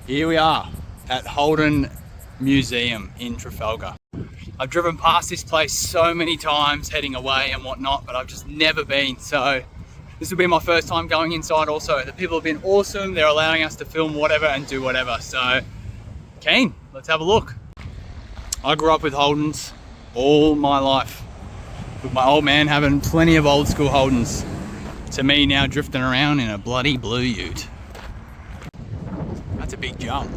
Here we are at Holden Museum in Trafalgar. I've driven past this place so many times heading away and whatnot, but I've just never been. So this will be my first time going inside also. The people have been awesome. They're allowing us to film whatever and do whatever. So keen, let's have a look. I grew up with Holdens all my life, with my old man having plenty of old school Holdens, to me now drifting around in a bloody blue ute. That's a big jump.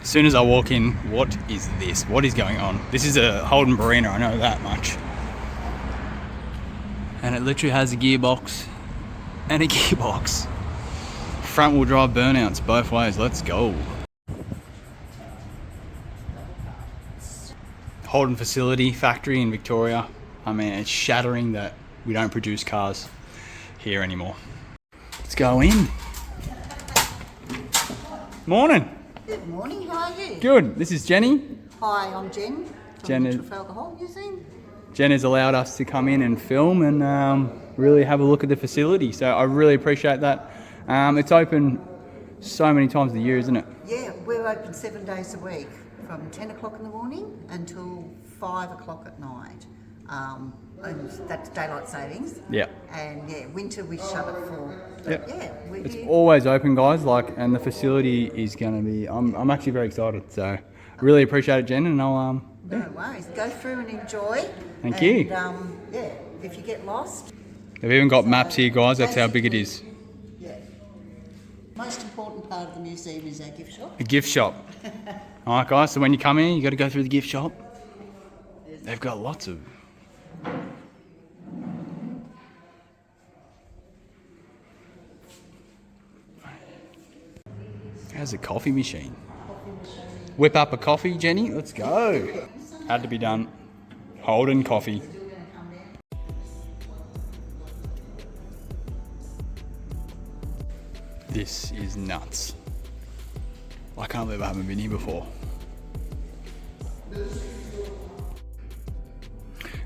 As soon as I walk in, what is this? What is going on? This is a Holden Barina, I know that much. And it literally has a gearbox and a gearbox. Front wheel drive burnouts both ways, let's go. Holden facility, factory in Victoria. I mean, it's shattering that we don't produce cars here anymore. Let's go in. Morning. Good morning, how are you? Good, this is Jenny. Hi, I'm Jen from the Trafalgar Holden Museum. Jen has allowed us to come in and film and really have a look at the facility, so I really appreciate that. It's open so many times of the year, isn't it? Yeah, we're open 7 days a week from 10 o'clock in the morning until 5 o'clock at night. And that's daylight savings. Yeah. And yeah, winter we shut it for. Yep. Yeah, it's always open, guys. And the facility is going to be. I'm actually very excited. So I really appreciate it, Jen. And I'll No worries. Go through and enjoy. Thank you. Yeah, if you get lost. They've even got maps here, guys. That's how big it is. Yeah. Most important part of the museum is our gift shop. A gift shop. All right, guys. So when you come in, you got to go through the gift shop. They've got lots of. How's a coffee machine? Whip up a coffee, Jenny. Let's go. Had to be done. Holden coffee. This is nuts. I can't believe I haven't been here before.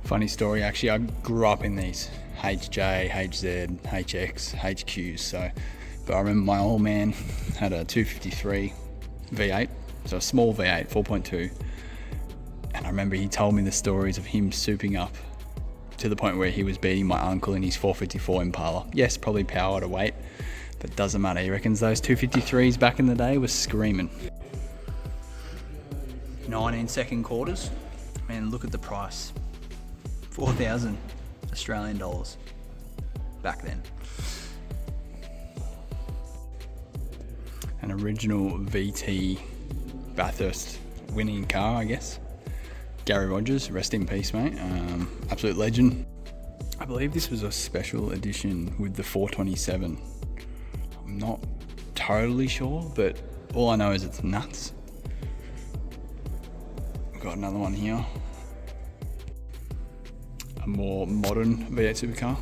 Funny story, actually, I grew up in these HJ, HZ, HX, HQs. But I remember my old man had a 253 V8, so a small V8, 4.2. And I remember he told me the stories of him souping up to the point where he was beating my uncle in his 454 Impala. Yes, probably power to weight, but doesn't matter. He reckons those 253s back in the day was screaming. 19-second quarters, and look at the price. 4,000 Australian dollars back then. An original VT Bathurst winning car, I guess. Gary Rogers, rest in peace, mate. Absolute legend. I believe this was a special edition with the 427. I'm not totally sure, but all I know is it's nuts. We've got another one here. A more modern V8 supercar.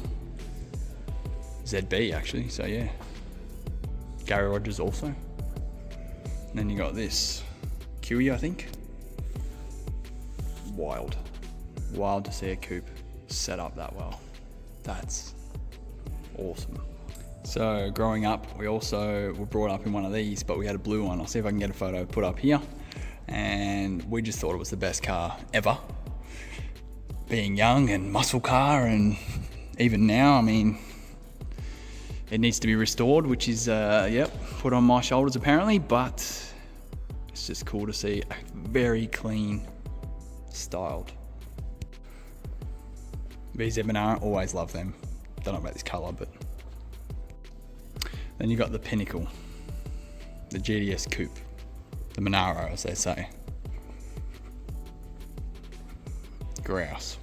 ZB actually, so yeah. Gary Rogers also. And then you got this Kiwi, I think. Wild to see a coupe set up that well. That's awesome. So growing up, we also were brought up in one of these, but we had a blue one. I'll see if I can get a photo put up here. And we just thought it was the best car ever. Being young and muscle car, and even now, I mean, it needs to be restored, which is, put on my shoulders apparently, but it's just cool to see a very clean, styled. VZ Monaro, always love them. Don't know about this colour, but. Then you got the Pinnacle, the GTS Coupe, the Monaro as they say. Grouse.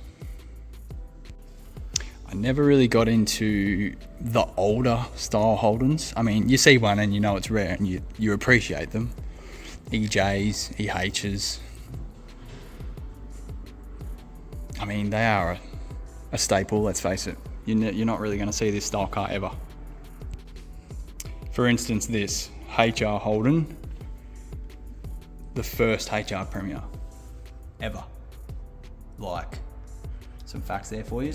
I never really got into the older style Holdens. I mean, you see one and you know it's rare and you appreciate them. EJs, EHs. I mean, they are a staple, let's face it. You're not really going to see this style car ever. For instance, this HR Holden, the first HR Premier ever. Like, some facts there for you.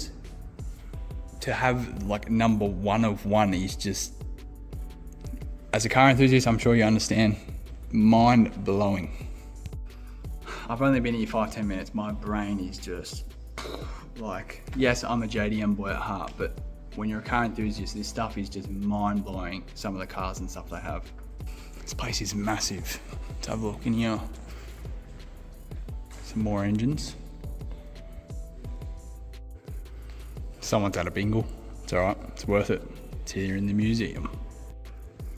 To have like number one of one is just As a car enthusiast, I'm sure you understand, mind blowing. I've only been here 5-10 minutes. My brain is just like, yes, I'm a JDM boy at heart, but when you're a car enthusiast, this stuff is just mind blowing. Some of the cars and stuff they have. This place is massive. Let's have a look in here. Some more engines. Someone's had a bingle. It's all right, it's worth it. It's here in the museum.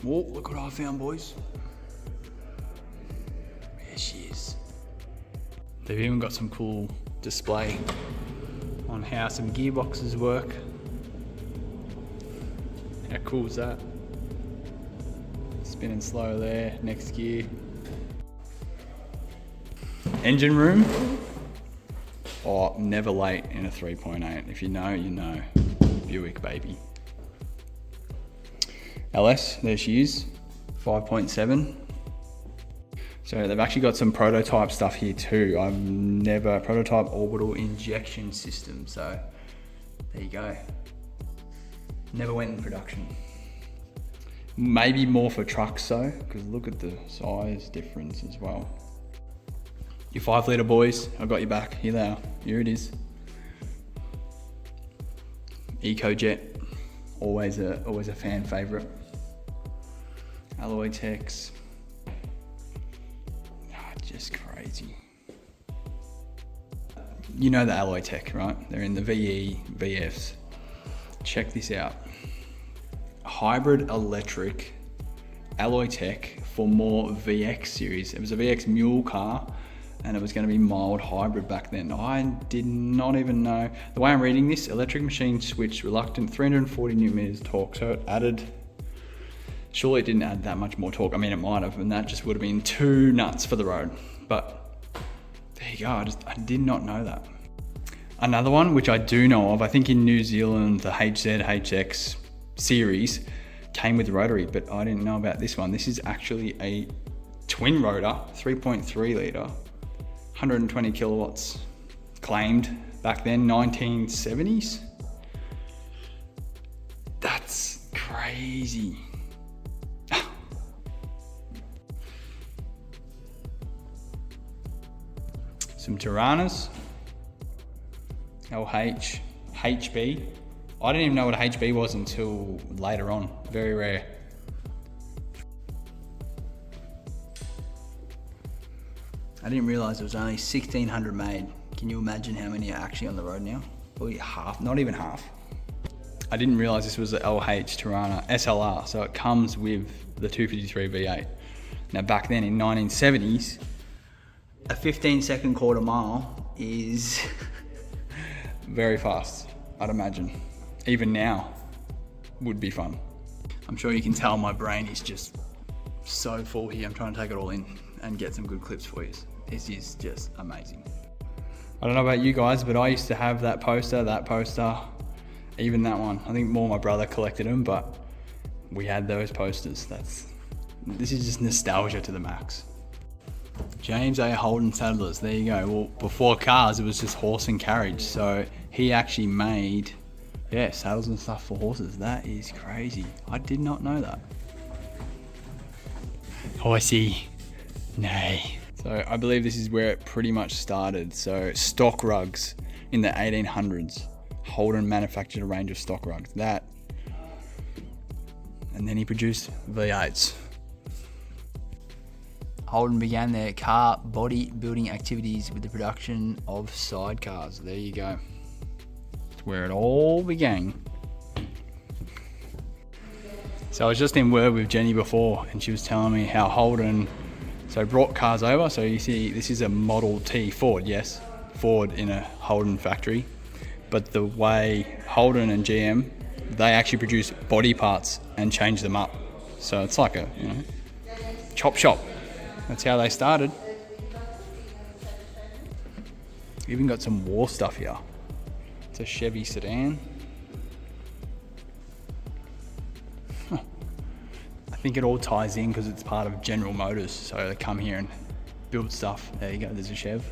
Oh, look what I found, boys. There she is. They've even got some cool display on how some gearboxes work. How cool is that? Spinning slow there, next gear. Engine room. Oh, never late in a 3.8. If you know, you know. Buick, baby. LS, there she is, 5.7. So they've actually got some prototype stuff here too. Prototype orbital injection system. So there you go. Never went in production. Maybe more for trucks though, because look at the size difference as well. Your 5 litre boys, I got you back. Here they are, here it is. EcoJet, always a fan favourite. Alloy Techs, just crazy. You know the Alloy Tech, right? They're in the VE, VFs. Check this out. Hybrid electric Alloy Tech for more VX series. It was a VX mule car and it was going to be mild hybrid back then. I did not even know. The way I'm reading this, electric machine switch reluctant 340 Newton meters torque. So it added, surely it didn't add that much more torque. I mean, it might have, and that just would have been too nuts for the road. But there you go, I did not know that. Another one, which I do know of, I think in New Zealand, the HZ, HX series came with rotary, but I didn't know about this one. This is actually a twin rotor, 3.3 litre, 120 kilowatts, claimed back then, 1970s. That's crazy. Some Tiranas, LH, HB. I didn't even know what HB was until later on, very rare. I didn't realize there was only 1,600 made. Can you imagine how many are actually on the road now? Probably half, not even half. I didn't realize this was the LH Tirana SLR, so it comes with the 253 V8. Now back then in 1970s, a 15-second quarter mile is very fast, I'd imagine. Even now would be fun. I'm sure you can tell my brain is just so full here. I'm trying to take it all in and get some good clips for you. This is just amazing. I don't know about you guys, but I used to have that poster, even that one. I think more my brother collected them, but we had those posters. This is just nostalgia to the max. James A. Holden Saddlers, there you go. Well, before cars, it was just horse and carriage. So he actually made, saddles and stuff for horses. That is crazy. I did not know that. Horsey, nay. So I believe this is where it pretty much started. So stock rugs in the 1800s. Holden manufactured a range of stock rugs. That, and then he produced V8s. Holden began their car body building activities with the production of sidecars. There you go. It's where it all began. So I was just in word with Jenny before and she was telling me how Holden brought cars over. So you see, this is a Model T Ford, yes, Ford in a Holden factory. But the way Holden and GM, they actually produce body parts and change them up. So it's like a chop shop. That's how they started. Even got some war stuff here. It's a Chevy sedan. I think it all ties in because it's part of General Motors. So they come here and build stuff. There you go, there's a Chev.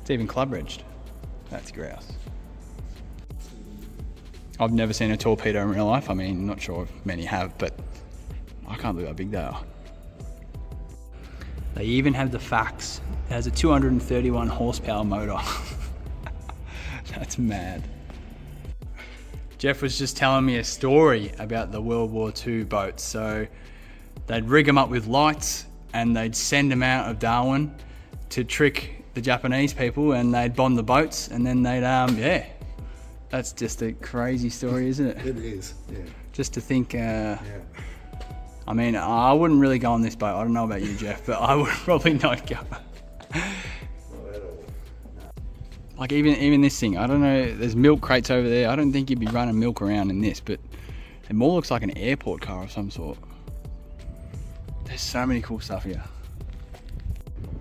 It's even club regged. That's grouse. I've never seen a torpedo in real life. I mean, not sure if many have, but I can't believe how big they are. They even have the facts. It has a 231 horsepower motor. That's mad. Jeff was just telling me a story about the World War II boats. So they'd rig them up with lights and they'd send them out of Darwin to trick the Japanese people, and they'd bomb the boats, and then they'd, yeah. That's just a crazy story, isn't it? It is, yeah. Just to think, I mean, I wouldn't really go on this boat. I don't know about you, Jeff, but I would probably not go. Like even this thing, I don't know, there's milk crates over there. I don't think you'd be running milk around in this, but it more looks like an airport car of some sort. There's so many cool stuff here.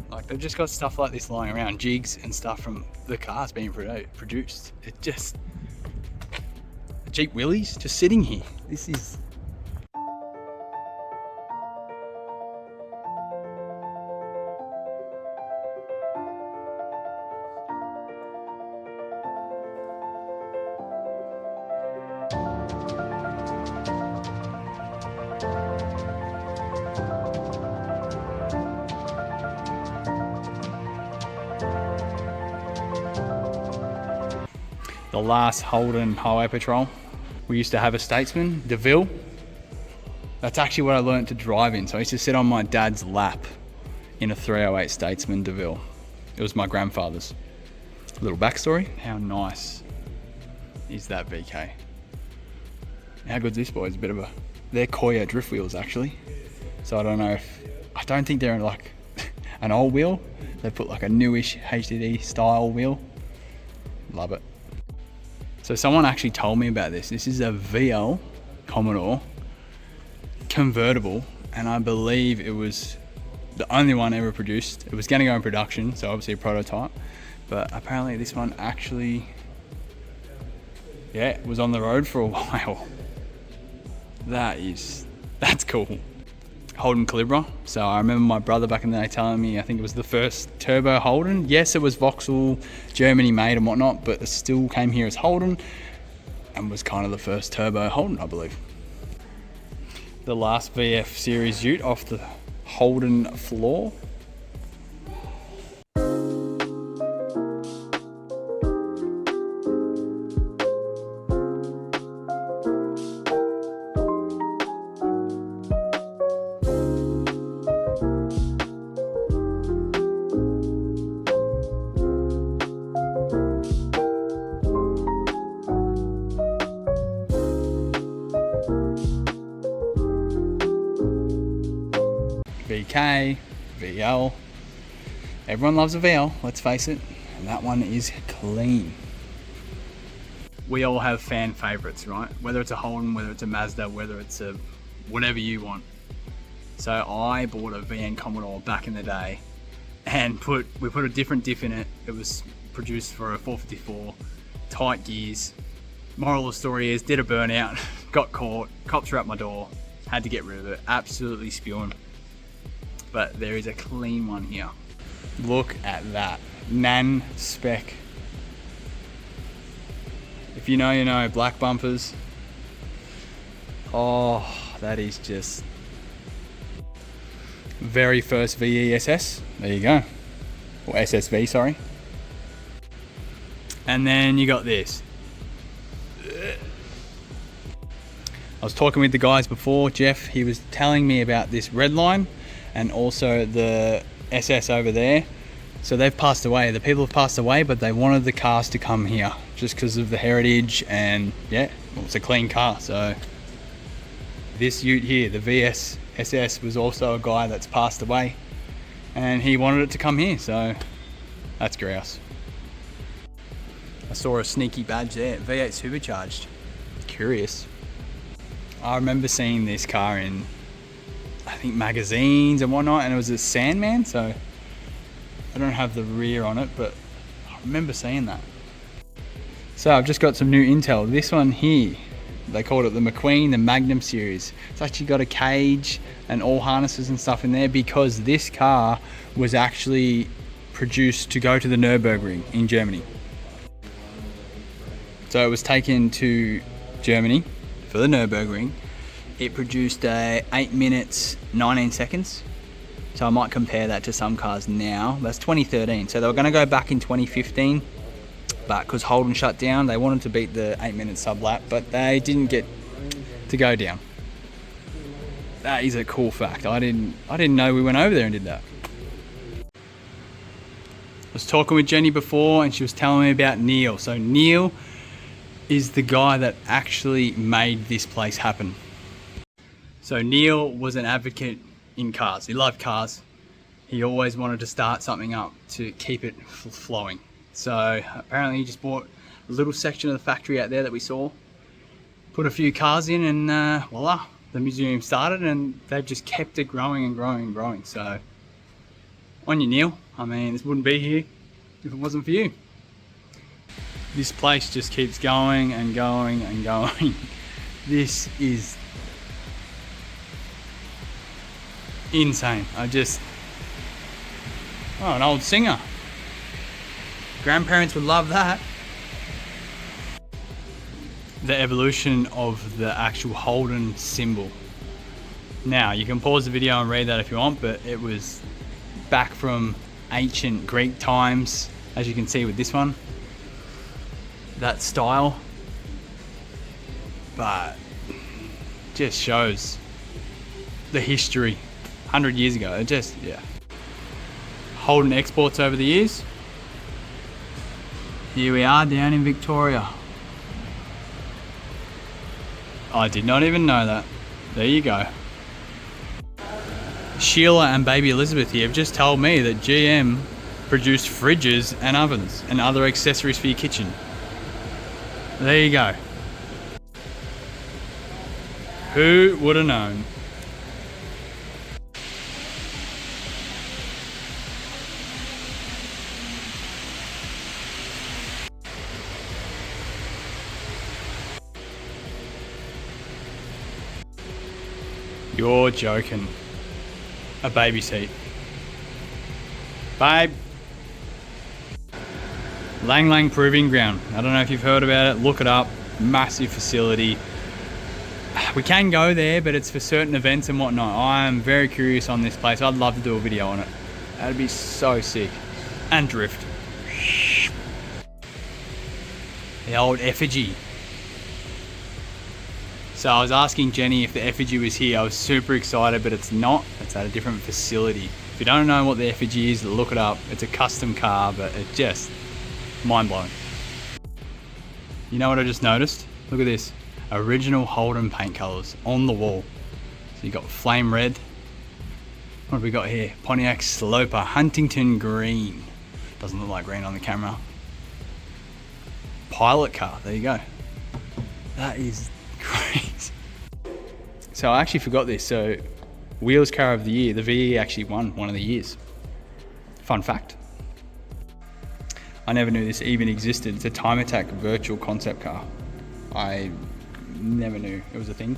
Like they've just got stuff like this lying around, jigs and stuff from the cars being produced. It just, Jeep Willys just sitting here. This is, the last Holden highway patrol. We used to have a Statesman, DeVille. That's actually what I learned to drive in. So I used to sit on my dad's lap in a 308 Statesman DeVille. It was my grandfather's. Little backstory, how nice is that VK? How good's this, boys? A bit of a, they're Koya drift wheels actually. So I don't know if, I don't think they're like an old wheel. They put like a newish HDD style wheel. Love it. So someone actually told me about this. This is a VL Commodore convertible, and I believe it was the only one ever produced. It was going to go in production, so obviously a prototype, but apparently this one actually, yeah, was on the road for a while. That's cool. Holden Calibra. So I remember my brother back in the day telling me, I think it was the first turbo Holden. Yes, it was Vauxhall, Germany made and whatnot, but it still came here as Holden and was kind of the first turbo Holden, I believe. The last VF series ute off the Holden floor. VK, VL. Everyone loves a VL, let's face it, and that one is clean. We all have fan favorites, right? Whether it's a Holden, whether it's a Mazda, whether it's a whatever you want. So I bought a VN Commodore back in the day and we put a different diff in it. It was produced for a 454, tight gears. Moral of the story is, did a burnout, got caught, cops were at my door, had to get rid of it, absolutely spewing. But there is a clean one here. Look at that, Nan spec. If you know, you know, black bumpers. Oh, that is just very first VESS. There you go, or SSV, sorry. And then you got this. I was talking with the guys before, Jeff, he was telling me about this red line and also the SS over there. So they've passed away, the people have passed away, but they wanted the cars to come here just because of the heritage, and yeah, well, it's a clean car. So this ute here, the VS SS, was also a guy that's passed away and he wanted it to come here, so that's grouse. I saw a sneaky badge there, V8 supercharged. Curious. I remember seeing this car in, I think, magazines and whatnot, and it was a Sandman, so I don't have the rear on it, but I remember seeing that. So I've just got some new intel. This one here, they called it the McQueen, the Magnum series. It's actually got a cage and all harnesses and stuff in there because this car was actually produced to go to the Nürburgring in Germany. So it was taken to Germany for the Nürburgring, it produced 8 minutes 19 seconds. So I might compare that to some cars now. That's 2013. So they were going to go back in 2015, but because Holden shut down, they wanted to beat the 8-minute sub lap, but they didn't get to go down. That is a cool fact. I didn't know we went over there and did that. I was talking with Jenny before and she was telling me about Neil. So Neil is the guy that actually made this place happen. So Neil was an advocate in cars. He loved cars. He always wanted to start something up to keep it flowing. So apparently he just bought a little section of the factory out there that we saw, put a few cars in, and voila, the museum started, and they've just kept it growing and growing and growing. So on you, Neil. I mean, this wouldn't be here if it wasn't for you. This place just keeps going and going and going. This is insane. An old singer. Grandparents would love that. The evolution of the actual Holden symbol. Now, you can pause the video and read that if you want, but it was back from ancient Greek times, as you can see with this one. That style. But just shows the history 100 years ago. It just, yeah. Holden exports over the years. Here we are down in Victoria. I did not even know that. There you go. Sheila and baby Elizabeth here have just told me that GM produced fridges and ovens and other accessories for your kitchen. There you go. Who would have known? You're joking. A baby seat. Babe. Lang Lang Proving Ground. I don't know if you've heard about it. Look it up. Massive facility. We can go there, but it's for certain events and whatnot. I am very curious on this place. I'd love to do a video on it. That'd be so sick. And drift. The old effigy. So I was asking Jenny if the effigy was here. I was super excited, but it's not. It's at a different facility. If you don't know what the effigy is, look it up. It's a custom car, but it just mind-blowing. You know what I just noticed? Look at this. Original Holden paint colours on the wall. So you got flame red. What have we got here? Pontiac Sloper, Huntington green. Doesn't look like green on the camera. Pilot car, there you go. That is great. So I actually forgot this. So Wheels Car of the Year, the VE actually won one of the years. Fun fact. I never knew this even existed. It's a Time Attack virtual concept car. I never knew it was a thing.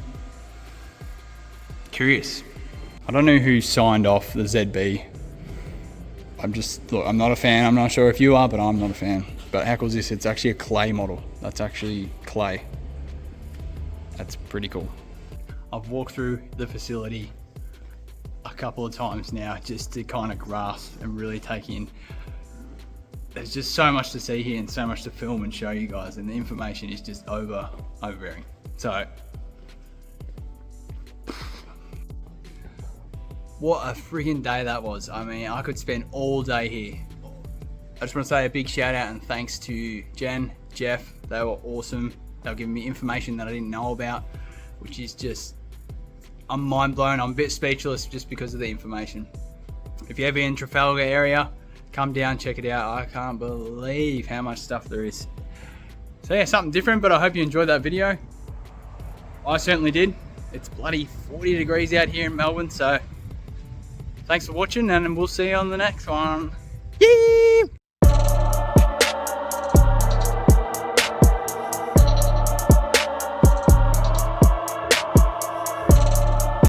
Curious. I don't know who signed off the ZB. I'm not a fan. I'm not sure if you are, but I'm not a fan. But how cool is this? It's actually a clay model. That's actually clay. That's pretty cool. I've walked through the facility a couple of times now just to kind of grasp and really take in. There's just so much to see here and so much to film and show you guys, and the information is just overbearing. So, what a friggin' day that was. I mean, I could spend all day here. I just want to say a big shout out and thanks to Jen, Jeff. They were awesome. They were giving me information that I didn't know about, which is just, I'm mind blown. I'm a bit speechless just because of the information. If you're ever in Trafalgar area, come down, check it out. I can't believe how much stuff there is. So yeah, something different, but I hope you enjoyed that video. I certainly did. It's bloody 40 degrees out here in Melbourne, so thanks for watching, and we'll see you on the next one. Yee!